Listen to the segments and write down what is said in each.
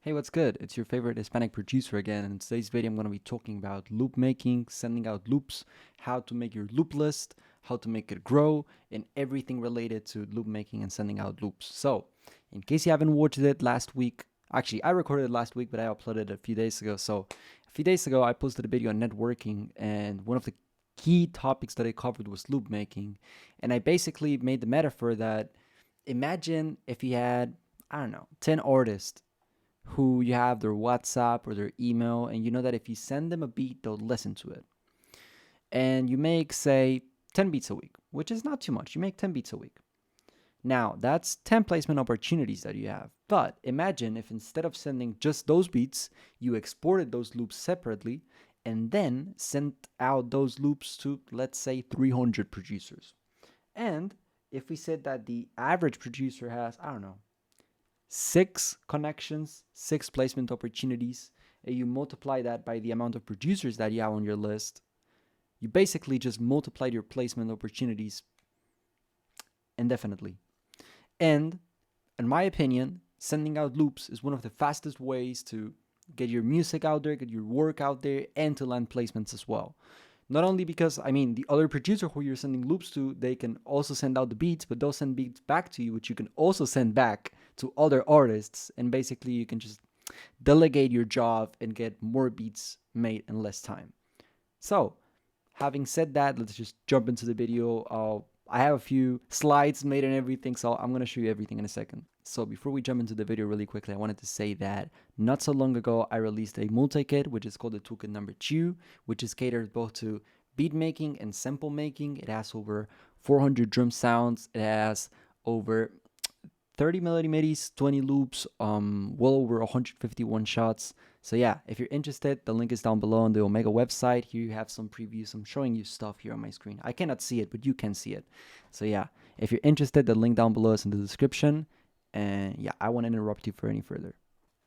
Hey, what's good? It's your favorite Hispanic producer again, and in today's video I'm going to be talking about loop making, sending out loops, how to make your loop list, how to make it grow, and everything related to loop making and sending out loops. So, in case you haven't watched it last week, actually I recorded it last week, but I uploaded it a few days ago. So, a few days ago I posted a video on networking, and one of the key topics that I covered was loop making, and I basically made the metaphor that imagine if you had, I don't know, 10 artists who you have their WhatsApp or their email, and you know that if you send them a beat, they'll listen to it. And you make, say, 10 beats a week, which is not too much. You make 10 beats a week. Now, that's 10 placement opportunities that you have. But imagine if instead of sending just those beats, you exported those loops separately and then sent out those loops to, let's say, 300 producers. And if we said that the average producer has, I don't know, 6 connections, 6 placement opportunities, and you multiply that by the amount of producers that you have on your list, you basically just multiplied your placement opportunities indefinitely. And in my opinion, sending out loops is one of the fastest ways to get your music out there, get your work out there, and to land placements as well. Not only because, the other producer who you're sending loops to, they can also send out the beats, but they'll send beats back to you, which you can also send back to other artists. And basically, you can just delegate your job and get more beats made in less time. So, having said that, let's just jump into the video. I have a few slides made and everything, so I'm going to show you everything in a second. So before we jump into the video really quickly, I wanted to say that not so long ago, I released a multi-kit, which is called the toolkit number 2, which is catered both to beat making and sample making. It has over 400 drum sounds. It has over 30 melody midis, 20 loops, well over 151 shots. So yeah, if you're interested, the link is down below on the Omega website. Here you have some previews. I'm showing you stuff here on my screen. I cannot see it, but you can see it. So yeah, if you're interested, the link down below is in the description. And yeah, I won't interrupt you for any further.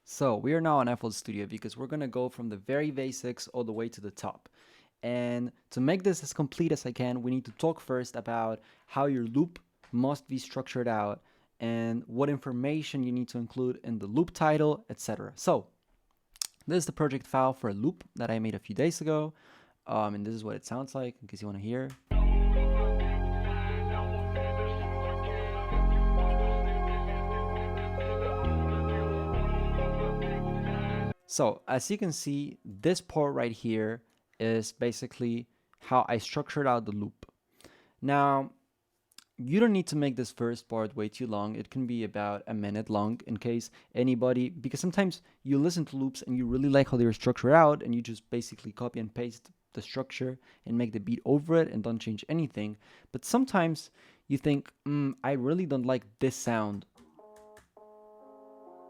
So we are now on FL Studio because we're going to go from the very basics all the way to the top. And to make this as complete as I can, we need to talk first about how your loop must be structured out and what information you need to include in the loop title, etc. So this is the project file for a loop that I made a few days ago, and this is what it sounds like in case you want to hear. So as you can see, this part right here is basically how I structured out the loop. Now, you don't need to make this first part way too long. It can be about a minute long in case anybody, because sometimes you listen to loops and you really like how they're structured out and you just basically copy and paste the structure and make the beat over it and don't change anything. But sometimes you think, I really don't like this sound.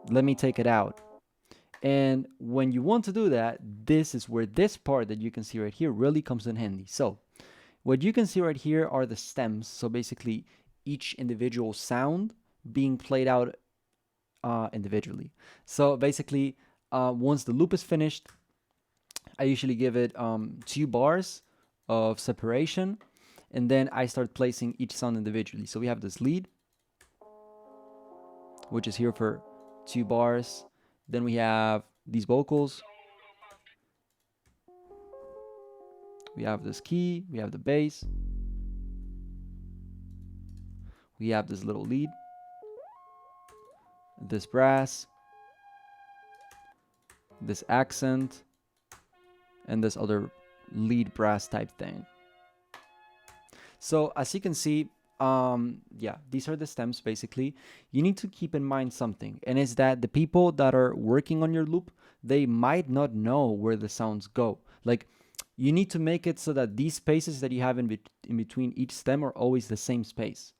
Let me take it out. And when you want to do that, this is where this part that you can see right here really comes in handy. So what you can see right here are the stems. So basically each individual sound being played out individually. So basically once the loop is finished, I usually give it 2 bars of separation, and then I start placing each sound individually. So we have this lead, which is here for 2 bars. Then we have these vocals. We have this key, we have the bass. We have this little lead, this brass, this accent, and this other lead brass type thing. So as you can see, these are the stems basically. You need to keep in mind something, and it's that the people that are working on your loop, they might not know where the sounds go. Like, you need to make it so that these spaces that you have in between each stem are always the same space.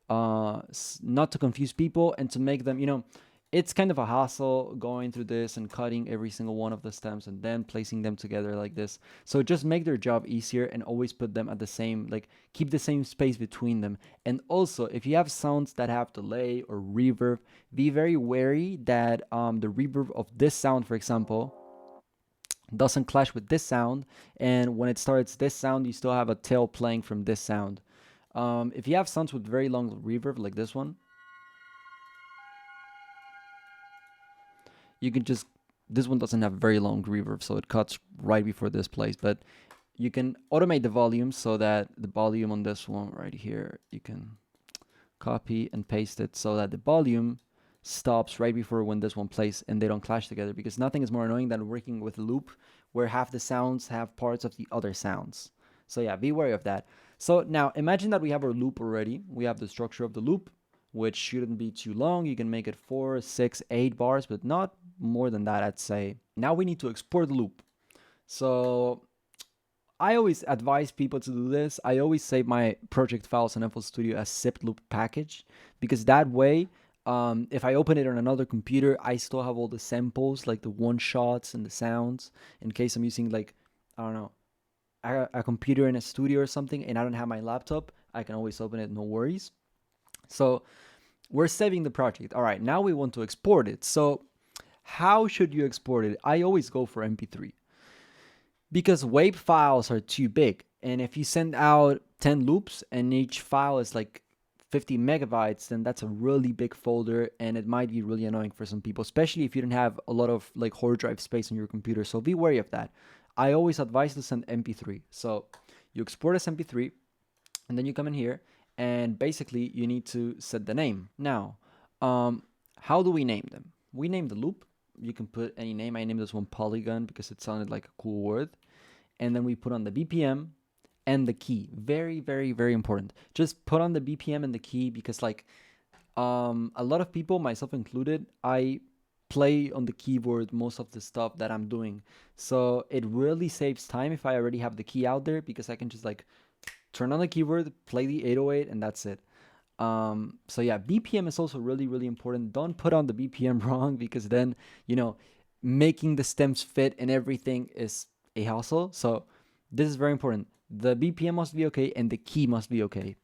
Not to confuse people and to make them, it's kind of a hassle going through this and cutting every single one of the stems and then placing them together like this. So just make their job easier and always put them at the same, keep the same space between them. And also, if you have sounds that have delay or reverb, be very wary that the reverb of this sound, for example, doesn't clash with this sound, and when it starts this sound, you still have a tail playing from this sound. If you have sounds with very long reverb like this one, you can just, this one doesn't have very long reverb, so it cuts right before this place, but you can automate the volume so that the volume on this one right here, you can copy and paste it so that the volume stops right before when this one plays and they don't clash together, because nothing is more annoying than working with a loop where half the sounds have parts of the other sounds. So yeah, be wary of that. So now imagine that we have our loop already. We have the structure of the loop, which shouldn't be too long. You can make it 4, 6, 8 bars, but not more than that, I'd say. Now we need to export the loop. So I always advise people to do this. I always save my project files in FL Studio as zipped loop package, because that way, if I open it on another computer, I still have all the samples, like the one shots and the sounds, in case I'm using, like, I don't know, a computer in a studio or something, and I don't have my laptop. I can always open it, no worries. So we're saving the project. All right, now we want to export it. So how should you export it? I always go for MP3, because WAV files are too big. And if you send out 10 loops and each file is like 50 megabytes, then that's a really big folder, and it might be really annoying for some people, especially if you don't have a lot of like hard drive space on your computer. So be wary of that. I always advise to send MP3. So you export as MP3, and then you come in here, and basically you need to set the name. Now, how do we name them? We name the loop. You can put any name. I named this one Polygon because it sounded like a cool word. And then we put on the BPM and the key. Very, very, very important. Just put on the BPM and the key, because like a lot of people, myself included, I play on the keyboard most of the stuff that I'm doing. So it really saves time if I already have the key out there, because I can just like turn on the keyboard, play the 808, and that's it. So yeah, BPM is also really, really important. Don't put on the BPM wrong, because then, you know, making the stems fit and everything is a hassle. So this is very important. The BPM must be okay and the key must be okay.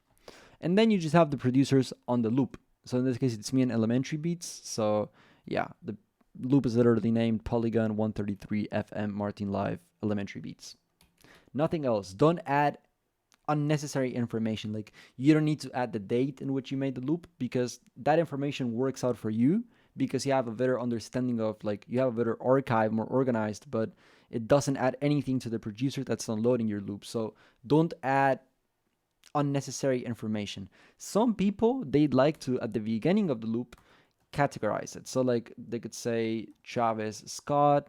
And then you just have the producers on the loop. So in this case, it's me and Elementary Beats. So yeah, the loop is literally named Polygon 133 FM Martin Live Elementary Beats. Nothing else. Don't add unnecessary information. Like, you don't need to add the date in which you made the loop, because that information works out for you, because you have a better understanding of, like, you have a better archive, more organized, but it doesn't add anything to the producer that's downloading your loop. So don't add unnecessary information. Some people, they'd like to, at the beginning of the loop, categorize it. So like they could say Travis Scott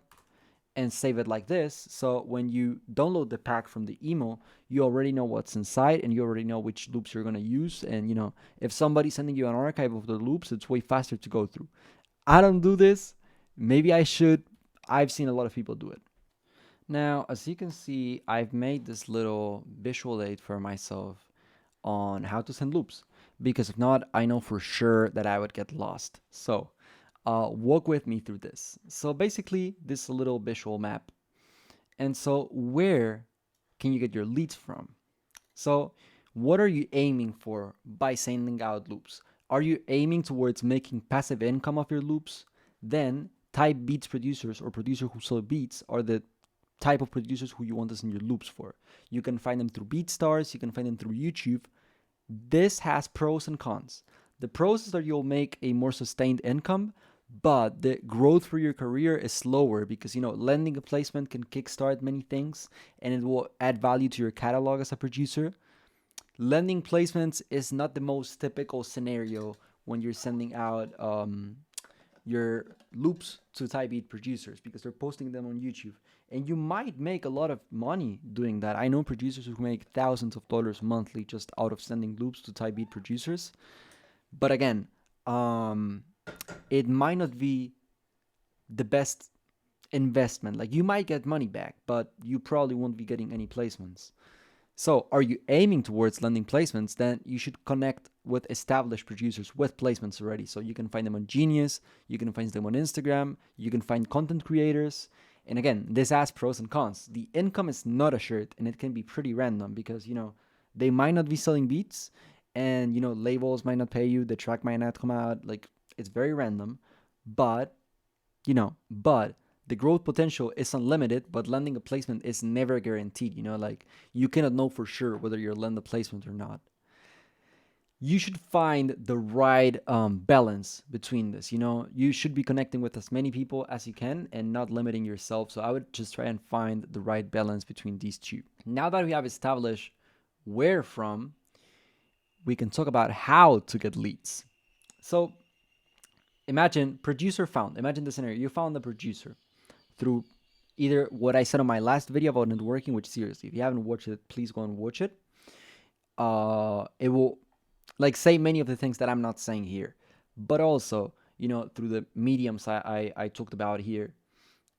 and save it like this. So when you download the pack from the email, you already know what's inside and you already know which loops you're going to use. And, you know, if somebody's sending you an archive of the loops, it's way faster to go through. I don't do this. Maybe I should. I've seen a lot of people do it. Now, as you can see, I've made this little visual aid for myself on how to send loops, because if not, I know for sure that I would get lost. So walk with me through this. So basically, this is a little visual map. And so where can you get your leads from? So what are you aiming for by sending out loops? Are you aiming towards making passive income of your loops? Then type beats producers or producer who sell beats are the type of producers who you want to send your loops for. You can find them through BeatStars, you can find them through YouTube. This has pros and cons. The pros is that you'll make a more sustained income, but the growth for your career is slower, because, you know, landing a placement can kickstart many things and it will add value to your catalog as a producer. Landing placements is not the most typical scenario when you're sending out your loops to type beat producers, because they're posting them on YouTube. And you might make a lot of money doing that. I know producers who make thousands of dollars monthly just out of sending loops to type beat producers. But again, it might not be the best investment. Like, you might get money back, but you probably won't be getting any placements. So are you aiming towards landing placements? Then you should connect with established producers with placements already. So you can find them on Genius, you can find them on Instagram, you can find content creators. And again, this has pros and cons. The income is not assured, and it can be pretty random, because, you know, they might not be selling beats, and, you know, labels might not pay you, the track might not come out. Like, it's very random, but, you know, but the growth potential is unlimited, but landing a placement is never guaranteed. You know, like, you cannot know for sure whether you'll land a placement or not. you should find the right balance between this. You should be connecting with as many people as you can and not limiting yourself. So I would just try and find the right balance between these two. Now that we have established where from, we can talk about how to get leads. So imagine producer found. Imagine the scenario. You found the producer through either what I said on my last video about networking, which seriously, if you haven't watched it, please go and watch it. It will say many of the things that I'm not saying here, but also, through the mediums I talked about here.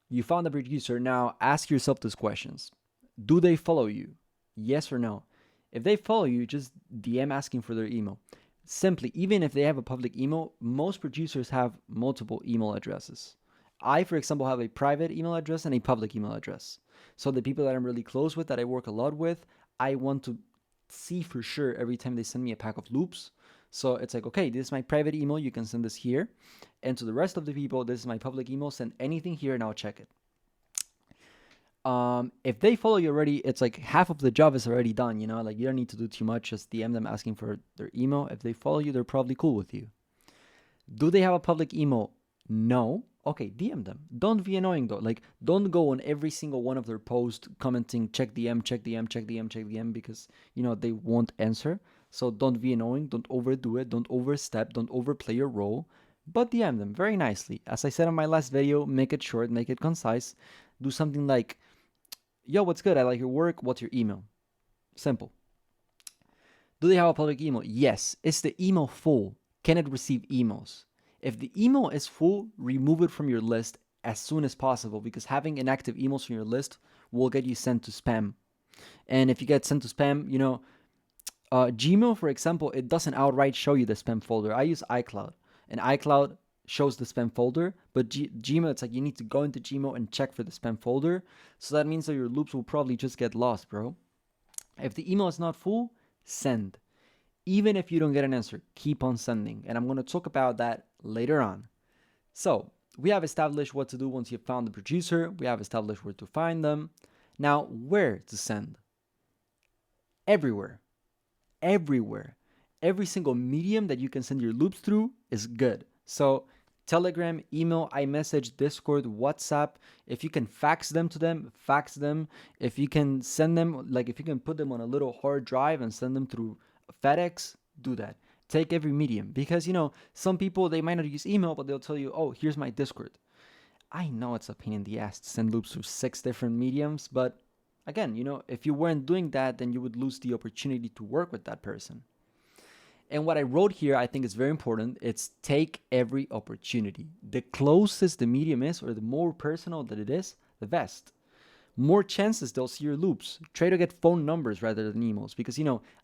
You found the producer. Now ask yourself these questions. Do they follow you? Yes or no? If they follow you, just DM asking for their email. Simply, even if they have a public email, most producers have multiple email addresses. I, for example, have a private email address and a public email address. So the people that I'm really close with, that I work a lot with, I want to see for sure every time they send me a pack of loops. So it's like, okay, this is my private email. You can send this here. And to the rest of the people, this is my public email. Send anything here and I'll check it. If they follow you already, it's like half of the job is already done, like you don't need to do too much. Just DM them asking for their email. If they follow you, they're probably cool with you. Do they have a public email? No. Okay, DM them. Don't be annoying though. Like, don't go on every single one of their posts commenting, check DM, check DM, check DM, check DM, because, they won't answer. So don't be annoying. Don't overdo it. Don't overstep. Don't overplay your role. But DM them very nicely. As I said in my last video, make it short, make it concise. Do something like, yo, what's good? I like your work. What's your email? Simple. Do they have a public email? Yes. Is the email full? Can it receive emails? If the email is full, remove it from your list as soon as possible, because having inactive emails from your list will get you sent to spam. And if you get sent to spam, Gmail, for example, it doesn't outright show you the spam folder. I use iCloud, and iCloud shows the spam folder, but Gmail, it's like you need to go into Gmail and check for the spam folder. So that means that your loops will probably just get lost, bro. If the email is not full, send. Even if you don't get an answer, keep on sending. And I'm going to talk about that later on. So we have established what to do once you've found the producer. We have established where to find them. Now, where to send? Everywhere. Everywhere. Every single medium that you can send your loops through is good. So Telegram, email, iMessage, Discord, WhatsApp. If you can fax them to them, fax them. If you can send them, if you can put them on a little hard drive and send them through FedEx, do that. Take every medium, because some people, they might not use email, but they'll tell you, oh, here's my Discord. I know it's a pain in the ass to send loops through 6 different mediums, but again, if you weren't doing that, then you would lose the opportunity to work with that person. And what I wrote here, I think is very important. It's take every opportunity. The closest the medium is, or the more personal that it is, the best. More chances they'll see your loops. Try to get phone numbers rather than emails, because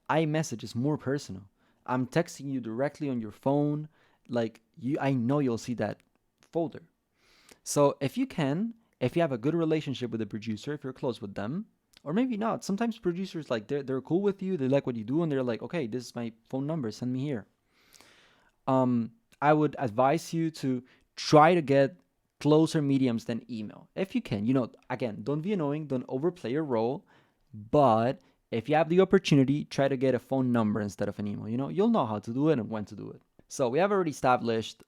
iMessage is more personal. I'm texting you directly on your phone. I know you'll see that folder. So if you have a good relationship with the producer, if you're close with them, or maybe not. Sometimes producers, they're cool with you. They like what you do, and they're like, okay, this is my phone number. Send me here. I would advise you to try to get closer mediums than email if you can. Again, don't be annoying. Don't overplay your role. But if you have the opportunity, try to get a phone number instead of an email. You'll know how to do it and when to do it. So we have already established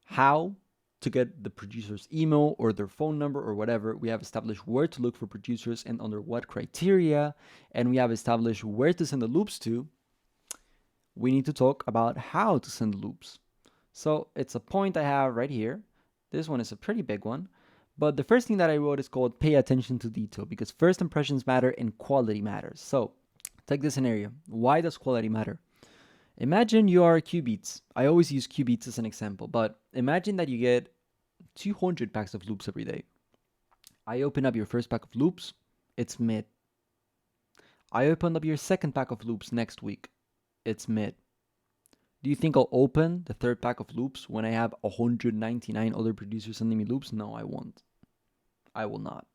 how to get the producer's email or their phone number or whatever. We have established where to look for producers and under what criteria. And we have established where to send the loops to. We need to talk about how to send loops. So it's a point I have right here. This one is a pretty big one. But the first thing that I wrote is called pay attention to detail, because first impressions matter and quality matters. So take this scenario. Why does quality matter? Imagine you are Qbeats. I always use Qbeats as an example, but imagine that you get 200 packs of loops every day. I open up your first pack of loops, it's mid. I open up your second pack of loops next week, it's mid. Do you think I'll open the third pack of loops when I have 199 other producers sending me loops? No, I won't. I will not.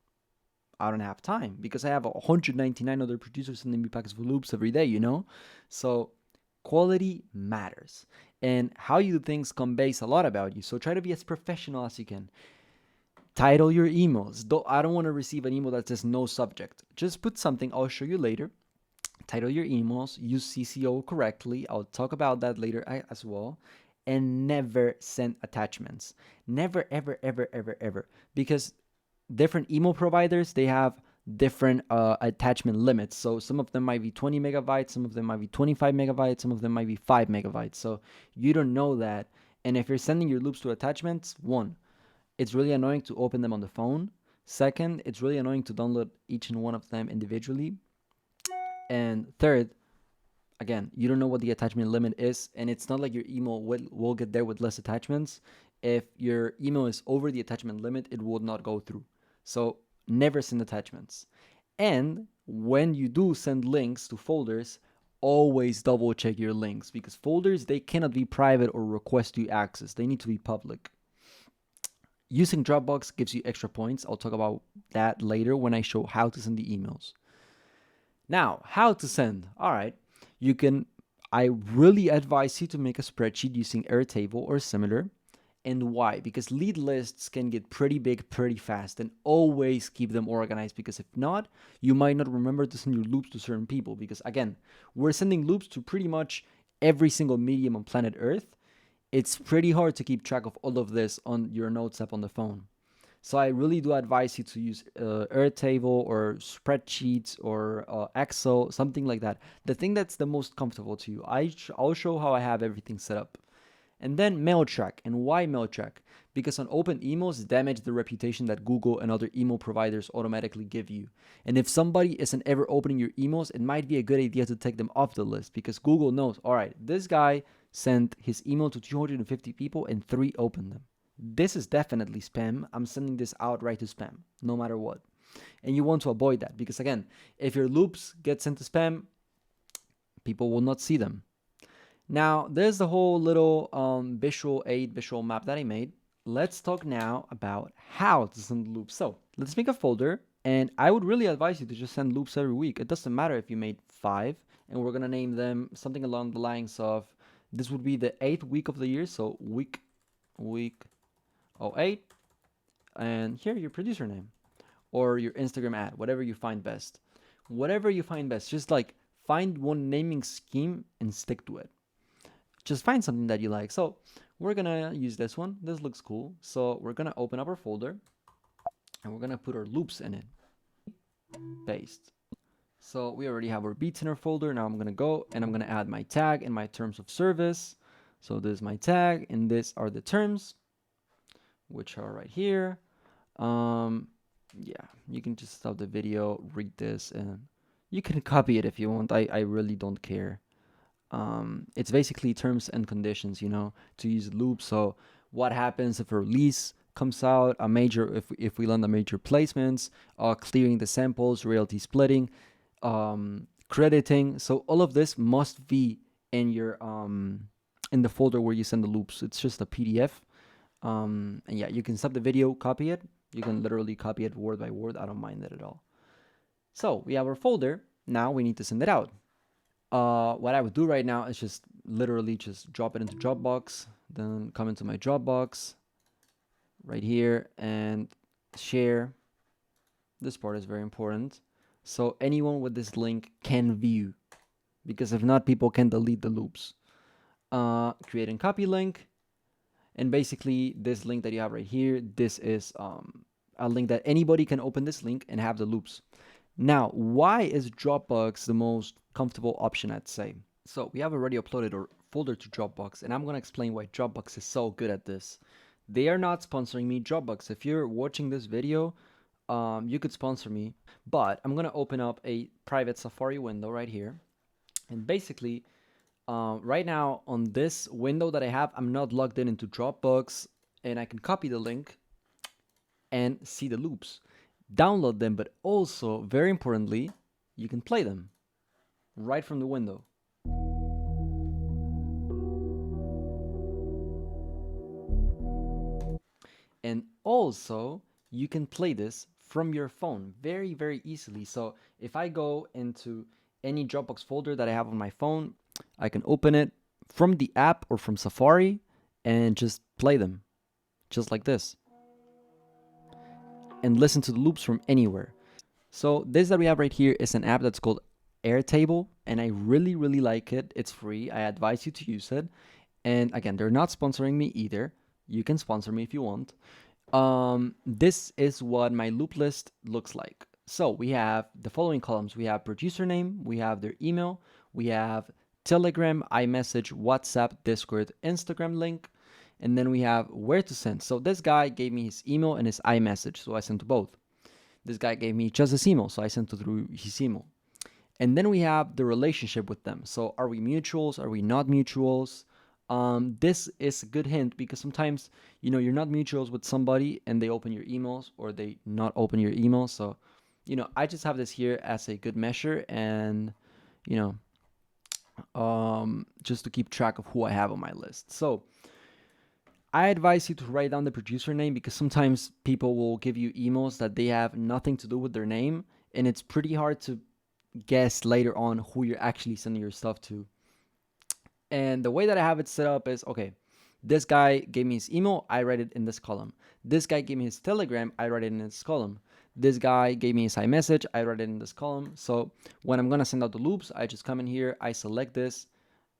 I don't have time because I have 199 other producers sending me packs of loops every day, So quality matters. And how you do things conveys a lot about you. So try to be as professional as you can. Title your emails. I don't want to receive an email that says no subject. Just put something, I'll show you later. title your emails, use CCO correctly. I'll talk about that later as well. And never send attachments. Never, ever, ever, ever, ever. Because different email providers, they have different attachment limits. So some of them might be 20 megabytes, some of them might be 25 megabytes, some of them might be 5 megabytes. So you don't know that. And if you're sending your loops to attachments, one, it's really annoying to open them on the phone. Second, it's really annoying to download each and one of them individually. And third, again, you don't know what the attachment limit is, and it's not like your email will get there with less attachments. If your email is over the attachment limit, it will not go through. So never send attachments. And when you do send links to folders, always double check your links, because folders, they cannot be private or request you access. They need to be public. Using Dropbox gives you extra points. I'll talk about that later when I show how to send the emails. Now, how to send. All right. I really advise you to make a spreadsheet using Airtable or similar. And why? Because lead lists can get pretty big pretty fast, and always keep them organized, because if not, you might not remember to send your loops to certain people, because again, we're sending loops to pretty much every single medium on planet Earth. It's pretty hard to keep track of all of this on your notes app on the phone. So I really do advise you to use Airtable or spreadsheets or Excel, something like that. The thing that's the most comfortable to you. I'll show how I have everything set up. And then MailTrack. And why MailTrack? Because on open emails damage the reputation that Google and other email providers automatically give you. And if somebody isn't ever opening your emails, it might be a good idea to take them off the list, because Google knows, all right, this guy sent his email to 250 people and 3 opened them. This is definitely spam. I'm sending this outright to spam, no matter what. And you want to avoid that, because again, if your loops get sent to spam, people will not see them. Now, there's the whole little visual map that I made. Let's talk now about how to send loops. So let's make a folder, and I would really advise you to just send loops every week. It doesn't matter if you made 5, and we're gonna name them something along the lines of, this would be the 8th week of the year, so week 08, and here your producer name or your Instagram ad, whatever you find best. Just like find one naming scheme and stick to it. Just find something that you like. So we're gonna use this one. This looks cool. So we're gonna open up our folder and we're gonna put our loops in it. Paste. So we already have our beats in our folder. Now I'm gonna go and I'm gonna add my tag and my terms of service. So this is my tag and these are the terms, which are right here. Yeah, you can just stop the video, read this, and you can copy it if you want. I really don't care. It's basically terms and conditions, to use loops. So what happens if a release comes out, if we land a major placements, clearing the samples, royalty splitting, crediting. So all of this must be in your in the folder where you send the loops. It's just a PDF. And yeah, you can stop the video, copy it. You can literally copy it word by word. I don't mind that at all. So we have our folder. Now we need to send it out. What I would do right now is just literally just drop it into Dropbox, then come into my Dropbox right here and share. This part is very important. So anyone with this link can view, because if not, people can delete the loops. Create and copy link. And basically this link that you have right here, this is a link that anybody can open this link and have the loops. Now, why is Dropbox the most comfortable option, I'd say? So we have already uploaded our folder to Dropbox, and I'm going to explain why Dropbox is so good at this. They are not sponsoring me. Dropbox, if you're watching this video, you could sponsor me, but I'm going to open up a private Safari window right here. And basically, right now on this window that I have, I'm not logged into Dropbox, and I can copy the link and see the loops. Download them, but also, very importantly, you can play them right from the window. And also, you can play this from your phone very, very easily. So if I go into any Dropbox folder that I have on my phone, I can open it from the app or from Safari and just play them, just like this. And listen to the loops from anywhere. So this that we have right here is an app that's called Airtable, and I really, really like it. It's free. I advise you to use it. And again, they're not sponsoring me either. You can sponsor me if you want. This is what my loop list looks like. So we have the following columns. We have producer name, we have their email, we have Telegram, iMessage, WhatsApp, Discord, Instagram link, and then we have where to send. So this guy gave me his email and his iMessage, so I sent to both. This guy gave me just his email, so I sent to through his email. And then we have the relationship with them. So are we mutuals? Are we not mutuals? This is a good hint because sometimes you're not mutuals with somebody and they open your emails or they not open your emails. So I just have this here as a good measure and you know just to keep track of who I have on my list. So I advise you to write down the producer name because sometimes people will give you emails that they have nothing to do with their name, and it's pretty hard to guess later on who you're actually sending your stuff to. And the way that I have it set up is, okay, this guy gave me his email, I write it in this column. This guy gave me his Telegram, I write it in this column. This guy gave me his iMessage, I write it in this column. So when I'm gonna send out the loops, I just come in here, I select this,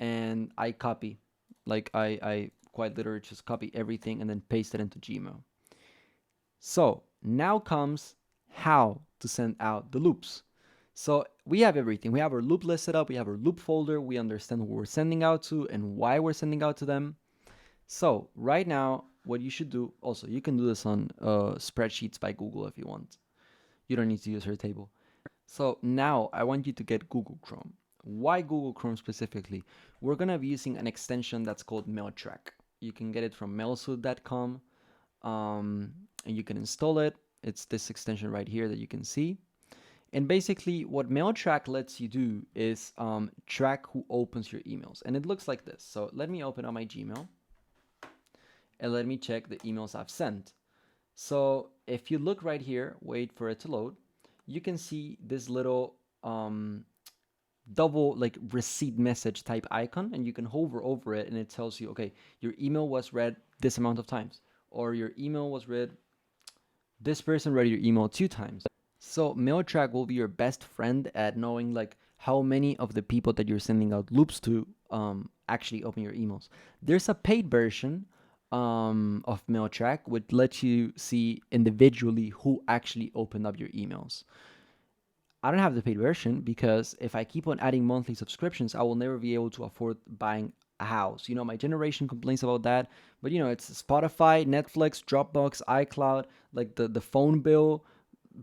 and I copy. Like I quite literally just copy everything and then paste it into Gmail. So now comes how to send out the loops. So we have everything. We have our loop list set up. We have our loop folder. We understand who we're sending out to and why we're sending out to them. So right now, what you should do, also, you can do this on spreadsheets by Google if you want. You don't need to use Airtable. So now I want you to get Google Chrome. Why Google Chrome specifically? We're going to be using an extension that's called MailTrack. You can get it from mailsuit.com and you can install it. It's this extension right here that you can see. And basically what MailTrack lets you do is track who opens your emails. And it looks like this. So let me open up my Gmail and let me check the emails I've sent. So if you look right here, wait for it to load, you can see this little double like receipt message type icon, and you can hover over it and it tells you, okay, your email was read this amount of times, or your email was read, this person read your email 2 times. So MailTrack will be your best friend at knowing like how many of the people that you're sending out loops to actually open your emails. There's a paid version of MailTrack which lets you see individually who actually opened up your emails. I don't have the paid version because if I keep on adding monthly subscriptions, I will never be able to afford buying a house. My generation complains about that, but it's Spotify, Netflix, Dropbox, iCloud, like the phone bill.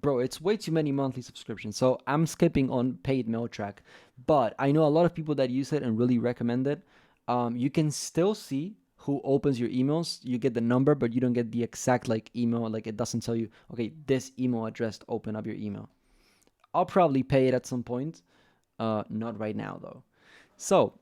Bro, it's way too many monthly subscriptions. So I'm skipping on paid MailTrack, but I know a lot of people that use it and really recommend it. You can still see who opens your emails. You get the number, but you don't get the exact like email. Like it doesn't tell you, okay, this email address to open up your email. I'll probably pay it at some point. Not right now though. So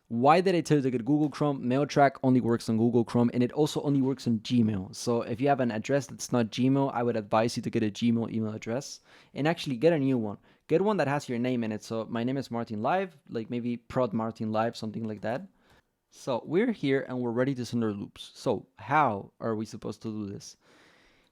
why did I tell you to get Google Chrome? MailTrack only works on Google Chrome, and it also only works on Gmail. So if you have an address that's not Gmail, I would advise you to get a Gmail email address and actually get a new one. Get one that has your name in it. So my name is Martin Live, like maybe Prod Martin Live, something like that. So we're here and we're ready to send our loops. So how are we supposed to do this?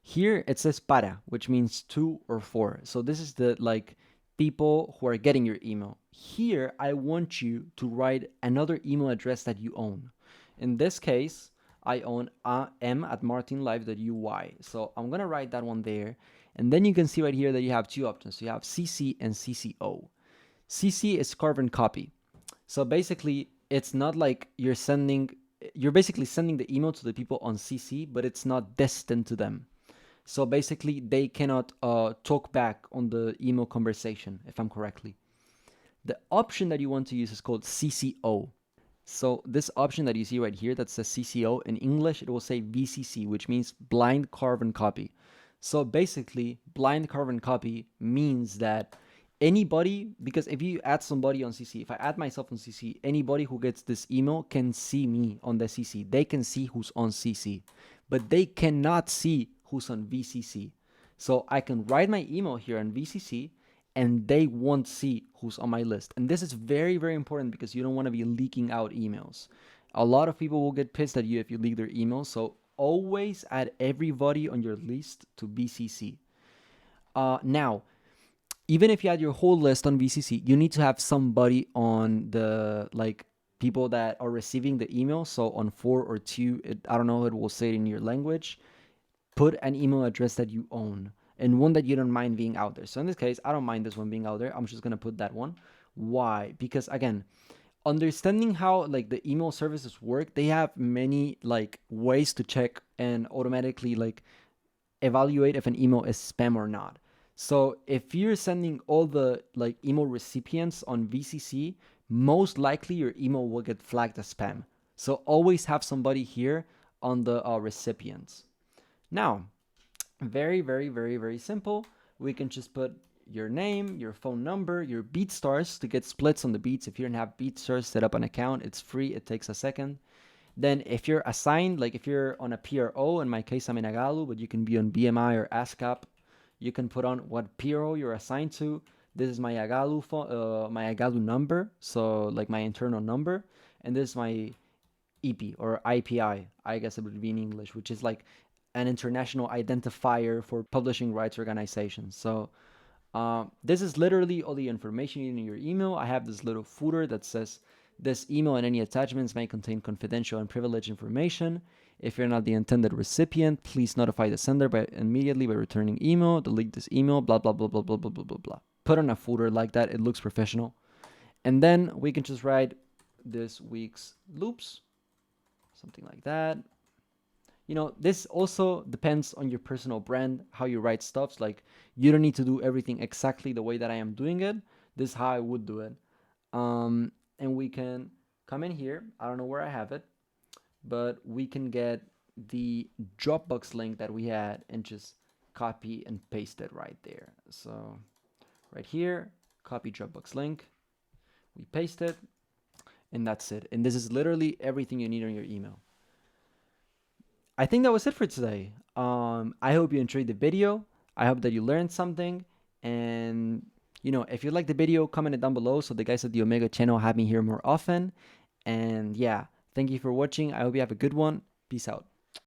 Here it says para, which means 2 or 4. So this is the like people who are getting your email. Here I want you to write another email address that you own. In this case, I own m@martinlive.uy. So I'm gonna write that one there. And then you can see right here that you have 2 options. You have CC and CCO. CC is carbon copy. So basically it's not like you're basically sending the email to the people on CC, but it's not destined to them. So basically, they cannot talk back on the email conversation, if I'm correctly. The option that you want to use is called CCO. So this option that you see right here that says CCO, in English, it will say VCC, which means blind carbon copy. So basically, blind carbon copy means that anybody, because if you add somebody on CC, if I add myself on CC, anybody who gets this email can see me on the CC. They can see who's on CC, but they cannot see who's on VCC. So I can write my email here on VCC and they won't see who's on my list. And this is very, very important because you don't want to be leaking out emails. A lot of people will get pissed at you if you leak their emails. So always add everybody on your list to VCC. Now, even if you had your whole list on VCC, you need to have somebody on the like people that are receiving the email. So on 4 or 2, I don't know, it will say it in your language. Put an email address that you own and one that you don't mind being out there. So in this case, I don't mind this one being out there. I'm just gonna put that one. Why? Because again, understanding how like the email services work, they have many like ways to check and automatically like evaluate if an email is spam or not. So if you're sending all the like email recipients on VCC, most likely your email will get flagged as spam. So always have somebody here on the recipients. Now, very, very, very, very simple. We can just put your name, your phone number, your BeatStars to get splits on the beats. If you don't have BeatStars, set up an account. It's free. It takes a second. Then if you're assigned, like if you're on a PRO, in my case I'm in Agalu, but you can be on BMI or ASCAP, you can put on what PRO you're assigned to. This is my Agalu my Agalu number, so like my internal number, and this is my EP or IPI, I guess it would be in English, which is like an international identifier for publishing rights organizations. So this is literally all the information in your email. I have this little footer that says this email and any attachments may contain confidential and privileged information. If you're not the intended recipient, please notify the sender immediately by returning email. Delete this email, blah, blah, blah, blah, blah, blah, blah, blah, blah. Put on a footer like that. It looks professional. And then we can just write this week's loops, something like that. You know, this also depends on your personal brand, how you write stuff. Like, you don't need to do everything exactly the way that I am doing it. This is how I would do it. And we can come in here. I don't know where I have it, but we can get the Dropbox link that we had and just copy and paste it right there. So right here, copy Dropbox link. We paste it, and that's it. And this is literally everything you need on your email. I think that was it for today. I hope you enjoyed the video. I hope that you learned something. And, you know, if you like the video, comment it down below so the guys at the Omega channel have me here more often. And yeah, thank you for watching. I hope you have a good one. Peace out.